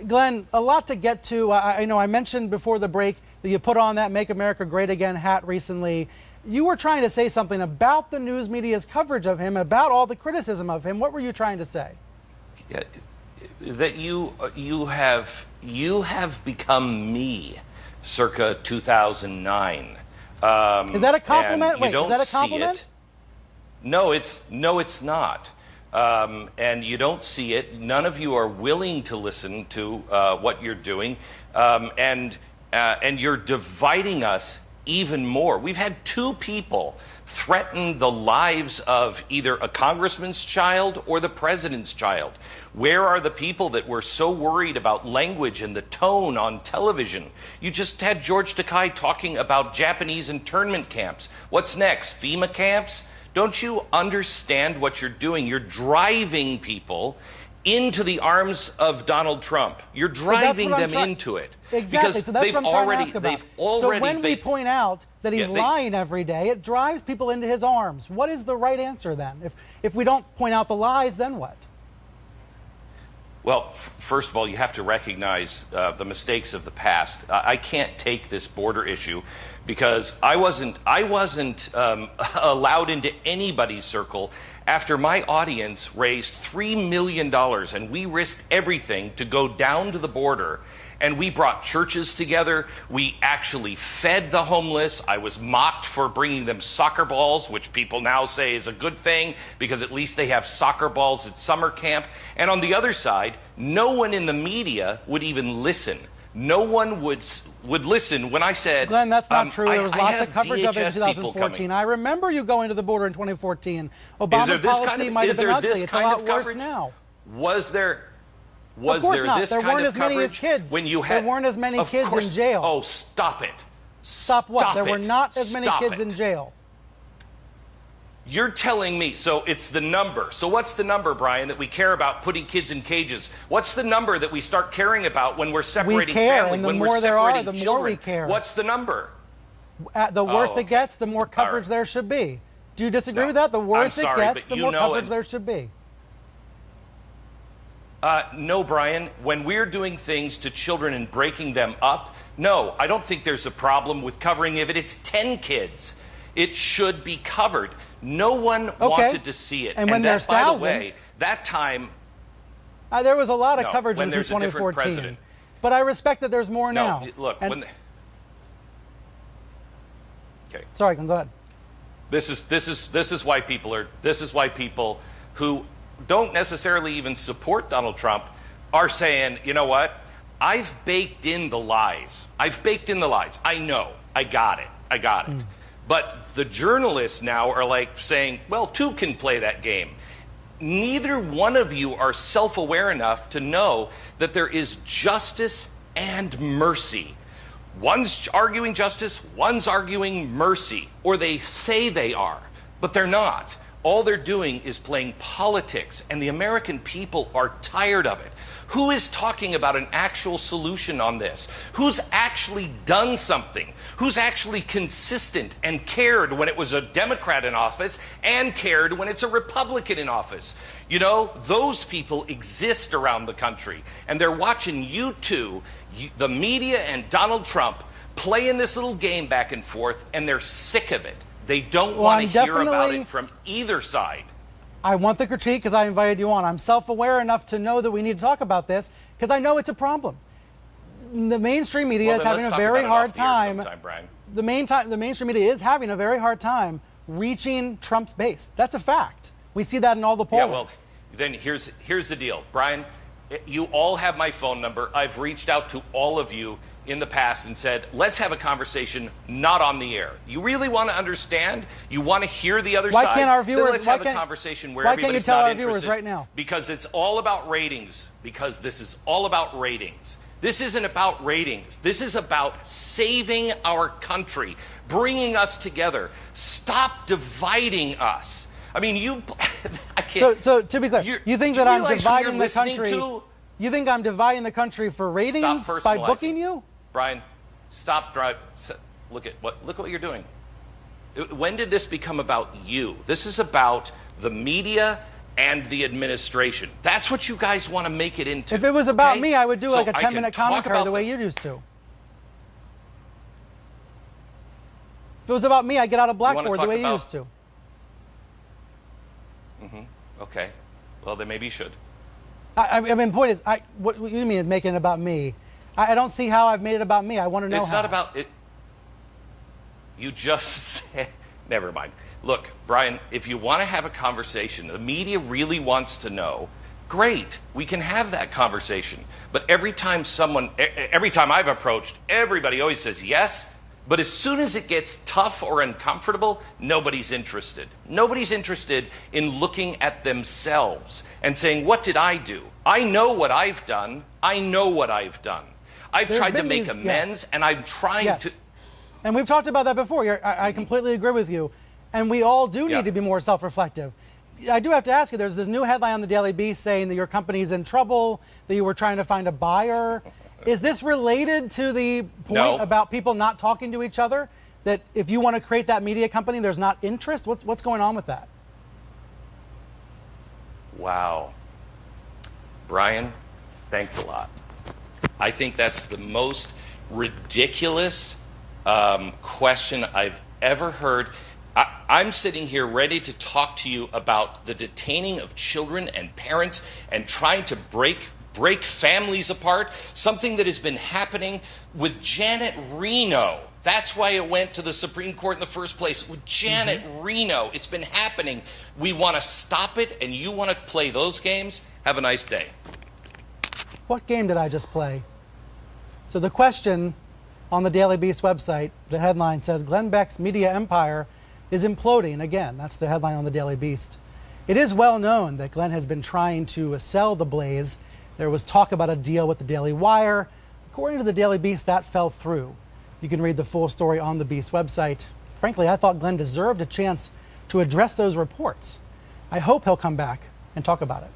Glenn, a lot to get to. I know I mentioned before the break that you put on that Make America Great Again hat recently. You were trying to say something about the news media's coverage of him, about all the criticism of him. What were you trying to say? Yeah, that you have become me, circa 2009. Is that a compliment? Wait, is that a compliment? No, it's not. And you don't see it. None of you are willing to listen to what you're doing, and you're dividing us even more. We've had two people threaten the lives of either a congressman's child or the president's child. Where are the people that were so worried about language and the tone on television? You just had George Takei talking about Japanese internment camps. What's next? FEMA camps? Don't you understand what you're doing? You're driving people into the arms of Donald Trump. You're driving them into it. Exactly. Because so that's what I'm trying to ask about. So when we been, point out that he's lying every day, it drives people into his arms. What is the right answer then? If we don't point out the lies, then what? Well, first of all, you have to recognize the mistakes of the past. I can't take this border issue because I wasn't allowed into anybody's circle after my audience raised $3 million and we risked everything to go down to the border. And we brought churches together. We actually fed the homeless. I was mocked for bringing them soccer balls, which people now say is a good thing because at least they have soccer balls at summer camp. And on the other side, no one in the media would even listen. No one would listen when I said, Glenn, that's not true. There was lots of coverage of it in 2014. I remember you going to the border in 2014. Obama's policy might have been ugly. It's a lot worse now. Was there this kind of coverage? There weren't as many kids. When you had, there weren't as many kids in jail. Oh, stop it. Stop what? There were not as many kids in jail. You're telling me, so it's the number. So what's the number, Brian, that we care about putting kids in cages? What's the number that we start caring about when we're separating family, and the when more we're there separating are, the children? more we care. What's the number? The worse it gets, the more coverage there should be. Do you disagree with that? The worse it gets, the more coverage there should be. No, Brian. When we're doing things to children and breaking them up, no, I don't think there's a problem with covering if it's 10 kids. It should be covered. No one wanted to see it. And when there's thousands, by the way, that time there was a lot of coverage in 2014. But I respect that there's more now. Look, okay. Sorry, go ahead. This is why people who don't necessarily even support Donald Trump are saying, you know what? I've baked in the lies. I know. I got it. But the journalists now are like saying, well, two can play that game. Neither one of you are self-aware enough to know that there is justice and mercy. One's arguing justice, one's arguing mercy, or they say they are, but they're not. All they're doing is playing politics, and the American people are tired of it. Who is talking about an actual solution on this? Who's actually done something? Who's actually consistent and cared when it was a Democrat in office and cared when it's a Republican in office? You know, those people exist around the country, and they're watching you two, the media and Donald Trump, playing this little game back and forth, and they're sick of it. They don't want to hear about it from either side. I want the critique because I invited you on. I'm self-aware enough to know that we need to talk about this because I know it's a problem. The mainstream media is having a very hard time. The mainstream media is having a very hard time reaching Trump's base. That's a fact. We see that in all the polling. Yeah, well, then here's the deal. Brian, you all have my phone number. I've reached out to all of you in the past and said, let's have a conversation not on the air. You really want to understand? You want to hear the other side? Why can't our viewers? Then let's have a conversation where everybody's not interested. Why can't you tell our viewers right now? Because it's all about ratings. Because this is all about ratings. This isn't about ratings. This is about saving our country, bringing us together. Stop dividing us. I mean, I can't. So to be clear, you think that I'm dividing the country? You think I'm dividing the country for ratings by booking you? Brian, stop. Look what you're doing. When did this become about you? This is about the media and the administration. That's what you guys want to make it into. If it was about okay? me, I would do like a I can 10-minute talk commentary about the way you used to. If it was about me, I'd get out a blackboard the way you used to. Okay. Well, then maybe you should. I mean, the point is, what do you mean is making it about me? I don't see how I've made it about me. I want to know how. It's not about it. You just said, never mind. Look, Brian, if you want to have a conversation, the media really wants to know, great, we can have that conversation. But every time I've approached, everybody always says yes. But as soon as it gets tough or uncomfortable, nobody's interested. Nobody's interested in looking at themselves and saying, what did I do? I know what I've done. I know what I've done. I've tried to make amends, and I'm trying to. And we've talked about that before. I completely agree with you. And we all do need to be more self-reflective. I do have to ask you, there's this new headline on the Daily Beast saying that your company's in trouble, that you were trying to find a buyer. Is this related to the point about people not talking to each other? That if you want to create that media company, there's not interest? What's going on with that? Wow. Brian, thanks a lot. I think that's the most ridiculous question I've ever heard. I'm sitting here ready to talk to you about the detaining of children and parents and trying to break families apart, something that has been happening with Janet Reno. That's why it went to the Supreme Court in the first place. With Janet Reno, it's been happening. We want to stop it, and you want to play those games? Have a nice day. What game did I just play? So the question on the Daily Beast website, the headline says, Glenn Beck's media empire is imploding. Again, that's the headline on the Daily Beast. It is well known that Glenn has been trying to sell the Blaze. There was talk about a deal with the Daily Wire. According to the Daily Beast, that fell through. You can read the full story on the Beast website. Frankly, I thought Glenn deserved a chance to address those reports. I hope he'll come back and talk about it.